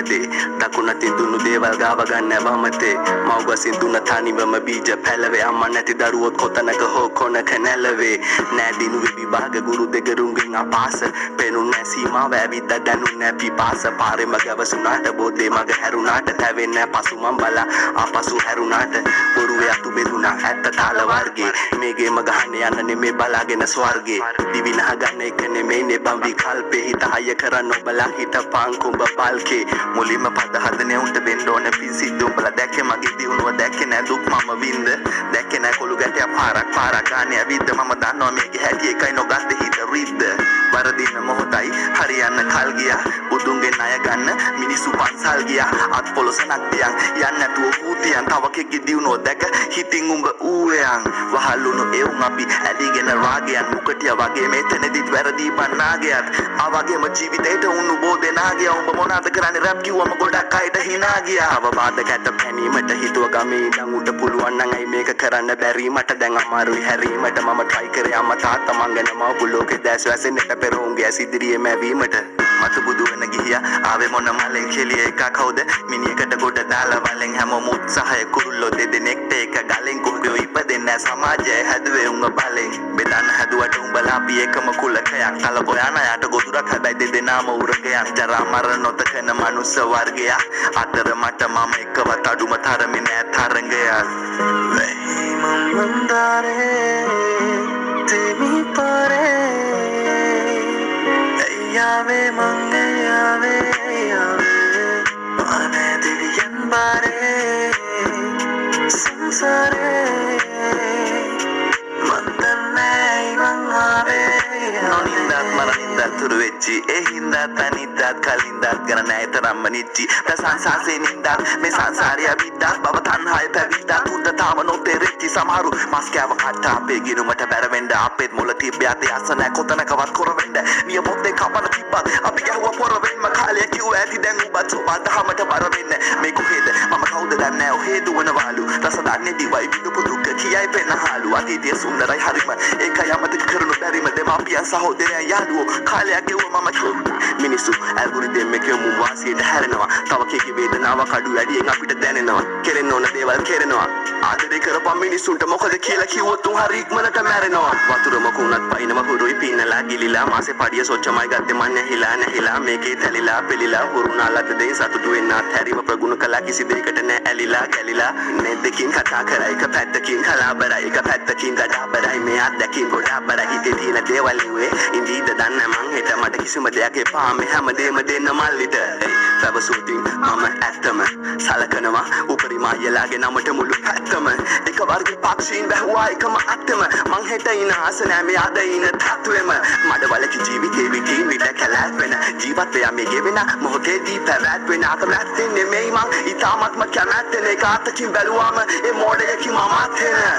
වමතේ දකුණතින් දුන්නු දේවල් ගාව ගන්න වමතේ මව්ගසින් දුන්න තනිවම බීජ පැලවේ අම්මා නැති දරුවොත් කොතනක හෝ කොනක නැලවේ නෑදිනු විභාග ගුරු දෙගරුන්ගෙන් අපාස පෙනුන්නේ සීමාව ඇවිද්ද දැනුන්නේ පිපාස පාරෙම ගැවසුනාට බෝතේ මග හැරුණාට තැවෙන්නේ පසු මම බලා ආපසු හැරුණාට බොරුවේ අතු බෙදුනා ඇත්ත තාල වර්ගේ මේගේ මගහන්න යන්න නෙමේ බලාගෙන ස්වර්ගේ දිවි නහගන්න එක නෙමේ නෙබම් විකල්පේ හිත හය කරන්න ඔබලා හිටපන් කුඹ පල්කේ මුලින්ම පද හදනේ උන්ට වෙන්න ඕන පිසිද්ද උඹලා දැක්කේ මගේ දිනුව දැක්කේ නෑ දුක් මම වින්ද දැක්කේ නෑ කොළු ගැටයක් පාරක් ගානේ ඇවිද්ද මම දන්නවා මේකේ හැටි එකයි නොගත්ත හිත රිද්ද වරදින මොහොතයි හරියන්න කල් ගියා බුදුන්ගේ ණය ගන්න මිනිස්සු පන්සල් ගියා අත් පොළොසනක් තියන් යන්න නැතුව ඌතියන් තව කෙක්ගේ දිනුව දැක හිතින් උඹ ඌයන් වහලුණු එවුන් අපි ඇලිගෙන රාගයන් මුකටිය වගේ මෙතනදිත් වැරදි බන්නාගයත් ආවගේම ජීවිතේට උණු බෝදෙනාගිය උඹ මොනවද කරන්නේ රැප් කිව්වම ගොඩක් අයට hina ගියා අවවාද කැට පැනීමට හිතුව ගමේ ඉඳන් උඩ පුළුවන් නම් අයි මේක කරන්න බැරි මට දැන් අමාරුයි හැරීමට මම try කරේ අම්මා තාත්තා මං ගැන මව ලෝකේ දැස් වැසෙන්නට පෙර උන්ගේ ඇසිදිරියේ මැවීමට මතු බුදු වෙන ගියා ආවේ මොන මලෙන් කෙලිය එක කවුද මිනිහකට ගොඩ දාලා වලෙන් හැමෝම උත්සාහය කුරුල්ලෝ දෙදෙනෙක්ට එක ගලෙන් කුඹියෝ ඉපදෙන්න සමාජය හැදුවේ උංග බලෙන් බෙදන්න හැදුවට උඹලා අපි එකම කුලකයක් තලපො යන යට ගොදුරක් හැබැයි දෙදෙනාම උරගයක් ජරා මරණ නොතකන මනුස්ස වර්ගයක් අතර මට මම එකවත් අඩුම තරමේ නෑ තරංගයක් වෙයි මම මන්දාරේ තෙමි පාරේ यावे मंगे यावे माने दिव्यन बारे संसारे मंदने मंगावे නොනින්දාත් මරනින්දාත් තුරු වෙච්චි ඒ හින්දාත් අනිද්දාත් කලින්දාත් ගැන නැතරම්ම නිච්චි ප්‍රසංසාසේ නින්දාත් මේ සංසාරය විද්දාත් බව තණ්හාය පැවිද්දාත් උන්ද තාම නොතෙරෙච්චි සමහරු මස් කෑව කට අපේ ගිනුමට බැරවෙන්න අපේත් මොළ තිබ්බයත් යස නැ කොතනකවත් කොරවෙන්න නිය පොත්තේ කපන තිබ්බත් අපි ගැහුව පොරවෙන්න කාලය කිව්ව ඇති දැන් උඹත් ඔබත් දහමට බර වෙන්න මේ කොහෙද මම කවුද දන්නේ ඔහේ දුවනවාලු රස දන්නේ දිවයි විදුපු දුක කියයි පෙන්නහලු අතීතයේ සුන්දරයි හරිම ඒකයි අමතක කරනු බැරිම දෙමාපියන් සහෝදරයන් යාළුවෝ කාලයක් ගෙවුව මම මිනිස්සු ඇල්ගොරිතම් එකේ මු වාසියට හැරෙනවා තව කේකේ වේදනාවක් අඩු වැඩියෙන් අපිට දැනෙනවා කෙරෙන්න ඕන දේවල් කෙරෙනවා ආදරේ කරපම් මිනිස්සුන්ට මොකද කියලා කිව්වොත් උන් හරි ඉක්මනට මැරෙනවා වතුර මොකුණත් පයින්ම හුරුයි පින්නලා ගිලිලා මාසේ පඩිය සොච්චමයි ගත්තේ මන් නැහිලා මේකේ තැලිලා පෙලිලා හුරුනාලද දෙයි සතුටු වෙන්නත් හැරිම ප්‍රගුණ කළා කිසි දෙයකට නෑ ඇලිලා ගැලිලා නෙද්දකින් කතා කරා එක පැත්තකින් කලාබරයි එක පැත්තකින් ගඩාබරයි මේ අත්දැකීම් ගොඩාබරයි හිතේ තියෙන දේවල් ලිව්වේ ඉඳීද දන්නේ මං හිත මට කිසිම දෙයක් එපා මේ හැමදේම දෙන්න මල්ලිට පැවසුතින් මම ඇත්තම සලකනවා උපරිම අයලාගේ නමට මුළු පැත්තම එක වර්ග පක්ෂීන් බැහුවා එකම අත්තම මං හෙට ඉන ආස නෑ මේ අද ඉන තත්වෙම මඩවලක ජීවිතේ විකින් විට කැලෑත් වෙන ජීවත් වෙයා මේ ගෙවෙන මොහොතේදී පැවැත් වෙන අකමැත්තෙන් නෙමෙයි මං ඊටාත්ම කැමැත්තෙන් ඒක අතකින් බැලුවාම ඒ මොඩයකින් මමත් වෙන